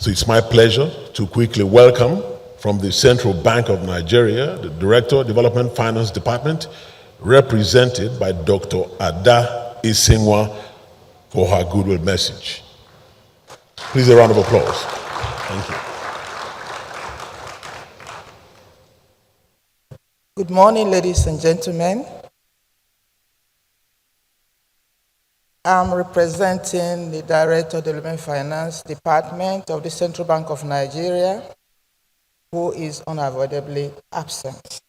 So it's my pleasure to quickly welcome from the Central Bank of Nigeria, the Director, Development Finance Department, represented by Dr. Ada Esenwah for her Goodwill message. Please a round of applause. Thank you. Good morning, ladies and gentlemen. I'm representing the Director of Development Finance Department of the Central Bank of Nigeria, who is unavoidably absent.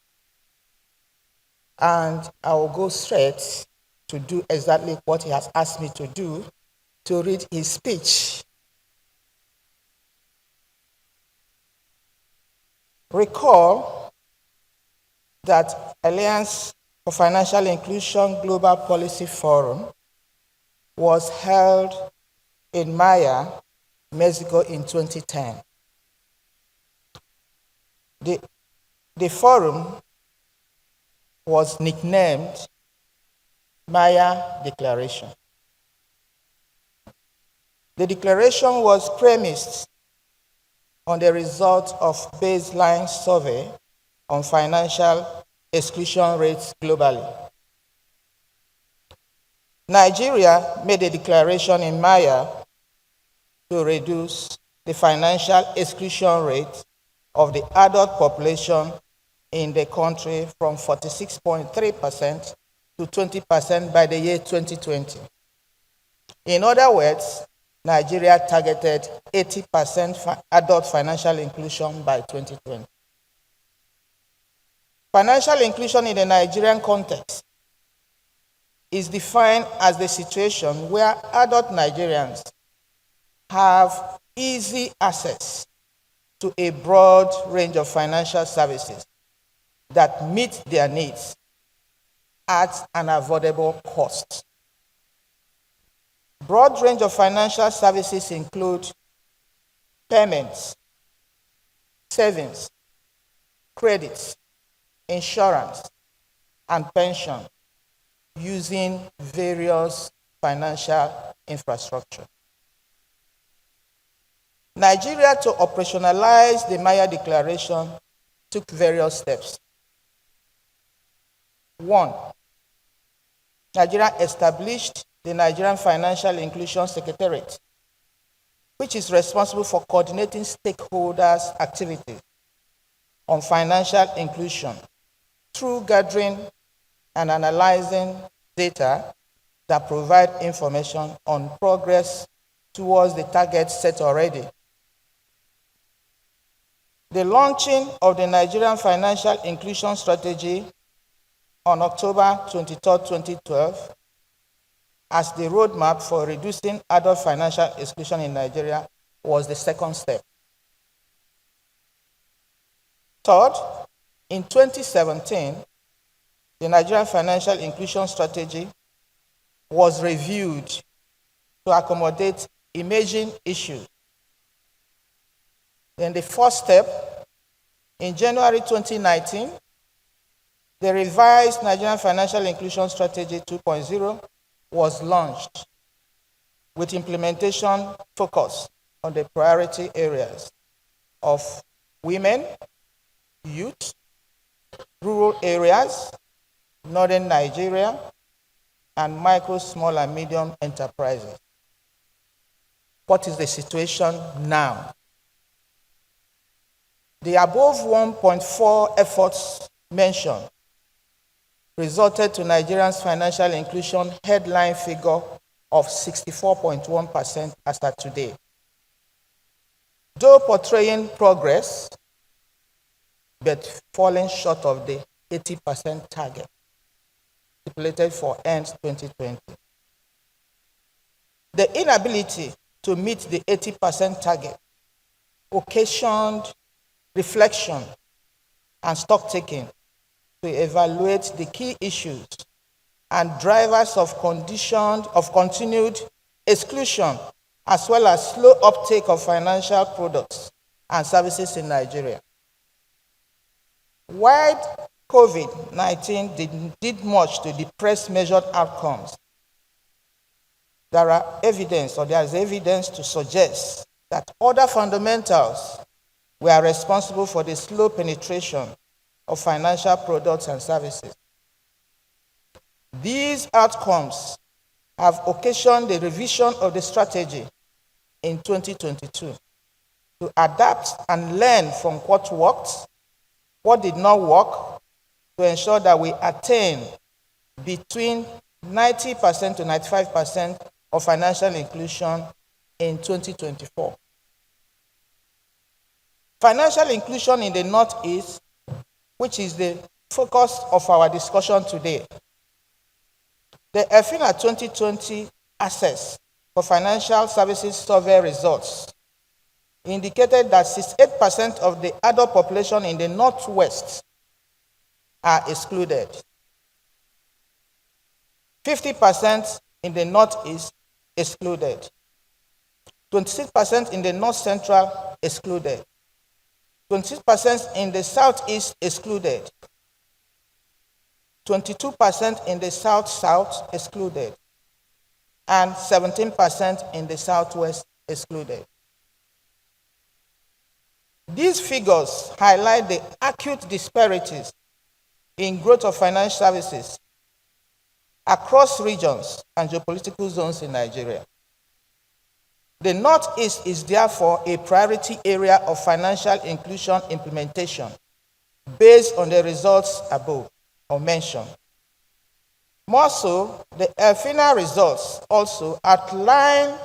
And I will go straight to do exactly what he has asked me to do, to read his speech. Recall that Alliance for Financial Inclusion Global Policy Forum was held in Maya, Mexico in 2010. The forum was nicknamed Maya Declaration. The declaration was premised on the result of baseline survey on financial exclusion rates globally. Nigeria made a declaration in Maya to reduce the financial exclusion rate of the adult population in the country from 46.3% to 20% by the year 2020. In other words, Nigeria targeted 80% adult financial inclusion by 2020. Financial inclusion in the Nigerian context is defined as the situation where adult Nigerians have easy access to a broad range of financial services that meet their needs at an affordable cost. Broad range of financial services include payments, savings, credits, insurance, and pension using various financial infrastructure. Nigeria, to operationalize the Maya Declaration, took various steps. 1. Nigeria established the Nigerian Financial Inclusion Secretariat, which is responsible for coordinating stakeholders' activities on financial inclusion through gathering and analyzing data that provide information on progress towards the targets set already. The launching of the Nigerian Financial Inclusion Strategy on October 23, 2012, as the roadmap for reducing adult financial exclusion in Nigeria was the second step. Third, in 2017, the Nigerian Financial Inclusion Strategy was reviewed to accommodate emerging issues. Then the first step, in January 2019, the revised Nigerian Financial Inclusion Strategy 2.0 was launched with implementation focus on the priority areas of women, youth, rural areas, northern Nigeria, and micro, small, and medium enterprises. What is the situation now? The above 1.4 efforts mentioned resulted to Nigeria's financial inclusion headline figure of 64.1% as at today. Though portraying progress, but falling short of the 80% target stipulated for end 2020. The inability to meet the 80% target occasioned reflection and stock-taking to evaluate the key issues and drivers of continued exclusion, as well as slow uptake of financial products and services in Nigeria. While COVID-19 did much to depress measured outcomes, there is evidence to suggest that other fundamentals were responsible for the slow penetration of financial products and services. These outcomes have occasioned the revision of the strategy in 2022 to adapt and learn from what worked, what did not work, to ensure that we attain between 90% to 95% of financial inclusion in 2024. Financial inclusion in the Northeast, which is the focus of our discussion today. The EFINA 2020 Access for Financial Services Survey results indicated that 68% of the adult population in the Northwest are excluded. 50% in the Northeast excluded. 26% in the North Central excluded. 26% in the Southeast excluded. 22% in the South-South excluded. And 17% in the Southwest excluded. These figures highlight the acute disparities in growth of financial services across regions and geopolitical zones in Nigeria. The Northeast is therefore a priority area of financial inclusion implementation based on the results above or mentioned. More so, the EFINA results also outline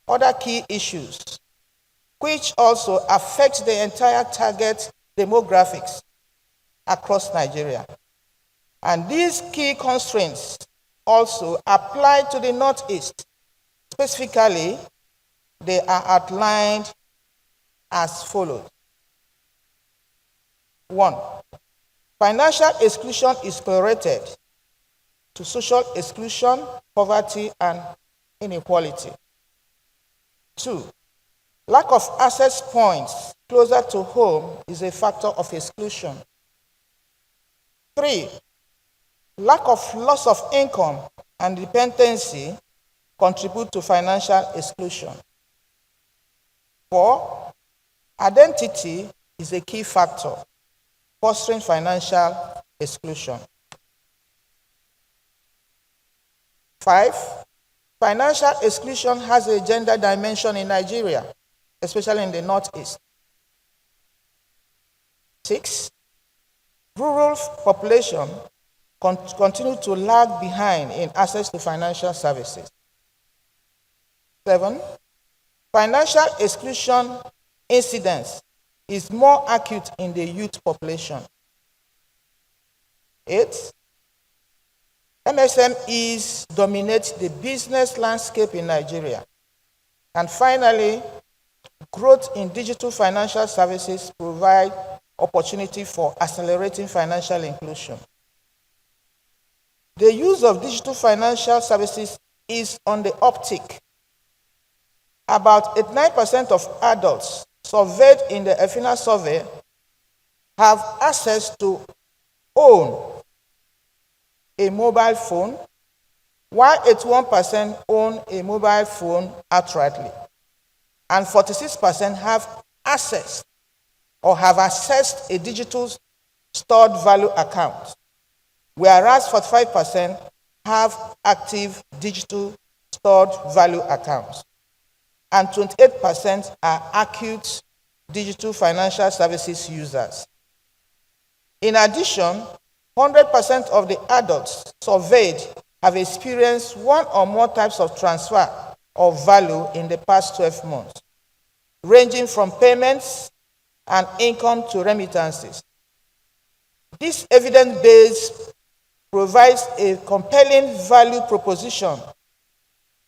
other key issues which also affect the entire target demographics across Nigeria. And these key constraints also apply to the Northeast. Specifically, they are outlined as follows. 1. Financial exclusion is correlated to social exclusion, poverty, and inequality. 2. Lack of access points closer to home is a factor of exclusion. 3. Lack of loss of income and dependency contribute to financial exclusion. 4. Identity is a key factor fostering financial exclusion. 5. Financial exclusion has a gender dimension in Nigeria, especially in the Northeast. 6. Rural population continue to lag behind in access to financial services. 7. Financial exclusion incidence is more acute in the youth population. 8. MSMEs dominate the business landscape in Nigeria. And finally, growth in digital financial services provide opportunity for accelerating financial inclusion. The use of digital financial services is on the uptick. About 89% of adults surveyed in the EFINA survey have access to own a mobile phone, while 81% own a mobile phone outrightly, and 46% have access or have accessed a digital stored value account, whereas 45% have active digital stored value accounts, and 28% are acute digital financial services users. In addition, 100% of the adults surveyed have experienced one or more types of transfer of value in the past 12 months, ranging from payments and income to remittances. This evidence base provides a compelling value proposition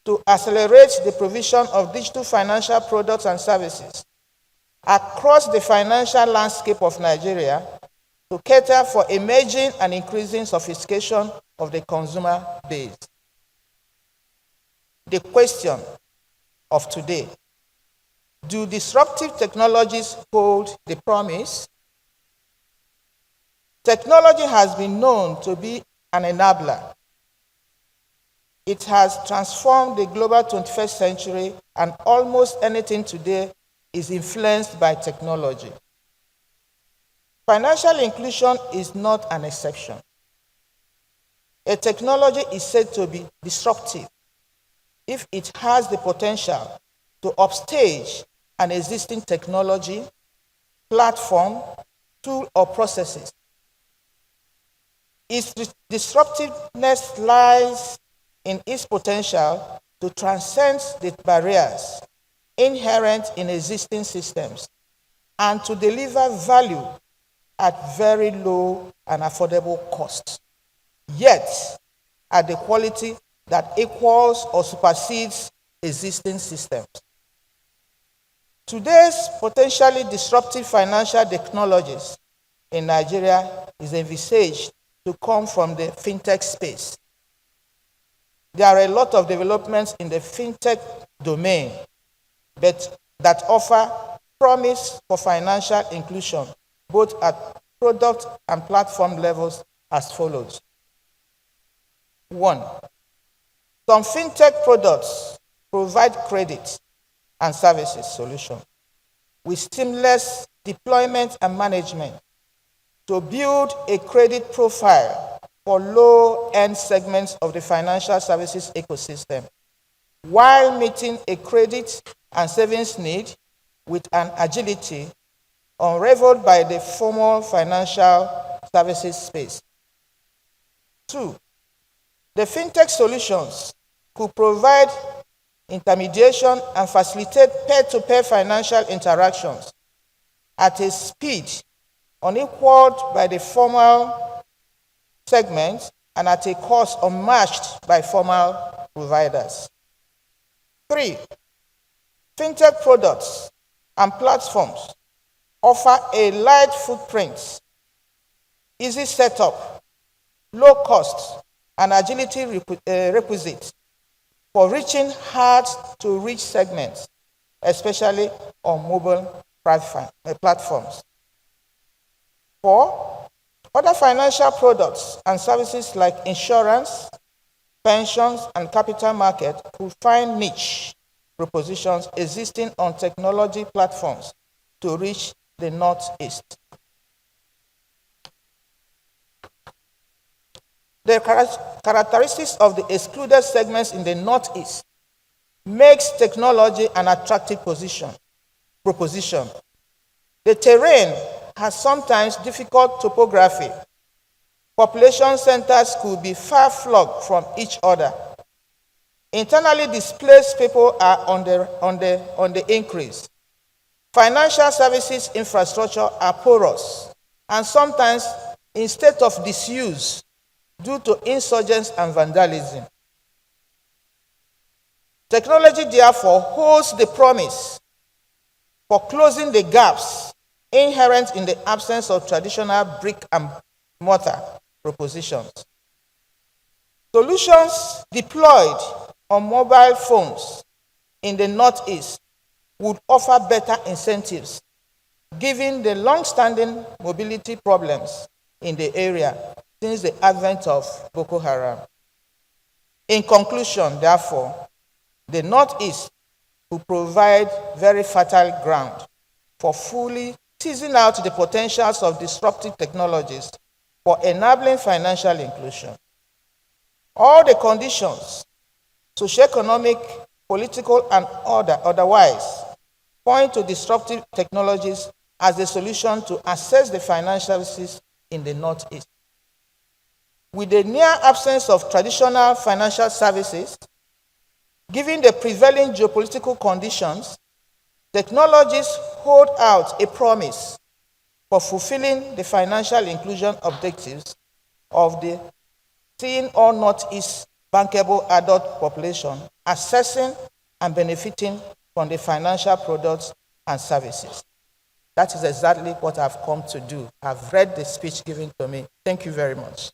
to accelerate the provision of digital financial products and services across the financial landscape of Nigeria to cater for emerging and increasing sophistication of the consumer base. The question of today: do disruptive technologies hold the promise? Technology has been known to be an enabler. It has transformed the global 21st century, and almost anything today is influenced by technology. Financial inclusion is not an exception. A technology is said to be disruptive if it has the potential to upstage an existing technology, platform, tool, or processes. Its disruptiveness lies in its potential to transcend the barriers inherent in existing systems and to deliver value at very low and affordable cost, yet at the quality that equals or supersedes existing systems. Today's potentially disruptive financial technologies in Nigeria is envisaged to come from the fintech space. There are a lot of developments in the fintech domain that offer promise for financial inclusion, both at product and platform levels, as follows. 1. Some fintech products provide credit and services solution with seamless deployment and management to build a credit profile for low-end segments of the financial services ecosystem, while meeting a credit and savings need with an agility unrivaled by the formal financial services space. 2. The fintech solutions could provide intermediation and facilitate peer-to-peer financial interactions at a speed unequaled by the formal segment and at a cost unmatched by formal providers. 3. Fintech products and platforms offer a light footprint, easy setup, low cost, and agility requisites for reaching hard-to-reach segments, especially on mobile platforms. 4. Other financial products and services like insurance, pensions, and capital market could find niche propositions existing on technology platforms to reach the Northeast. The characteristics of the excluded segments in the Northeast makes technology an attractive proposition. The terrain has sometimes difficult topography. Population centers could be far-flung from each other. Internally displaced people are on the increase. Financial services infrastructure are porous and sometimes in state of disuse due to insurgents and vandalism. Technology, therefore, holds the promise for closing the gaps inherent in the absence of traditional brick and mortar propositions. Solutions deployed on mobile phones in the Northeast would offer better incentives, given the long-standing mobility problems in the area since the advent of Boko Haram. In conclusion, therefore, the Northeast will provide very fertile ground for fully teasing out the potentials of disruptive technologies for enabling financial inclusion. All the conditions, socioeconomic, political, and otherwise, point to disruptive technologies as the solution to access the financial services in the Northeast. With the near absence of traditional financial services, given the prevailing geopolitical conditions, technologies hold out a promise for fulfilling the financial inclusion objectives of the seeing all Northeast bankable adult population accessing and benefiting from the financial products and services. That is exactly what I've come to do. I've read the speech given to me. Thank you very much.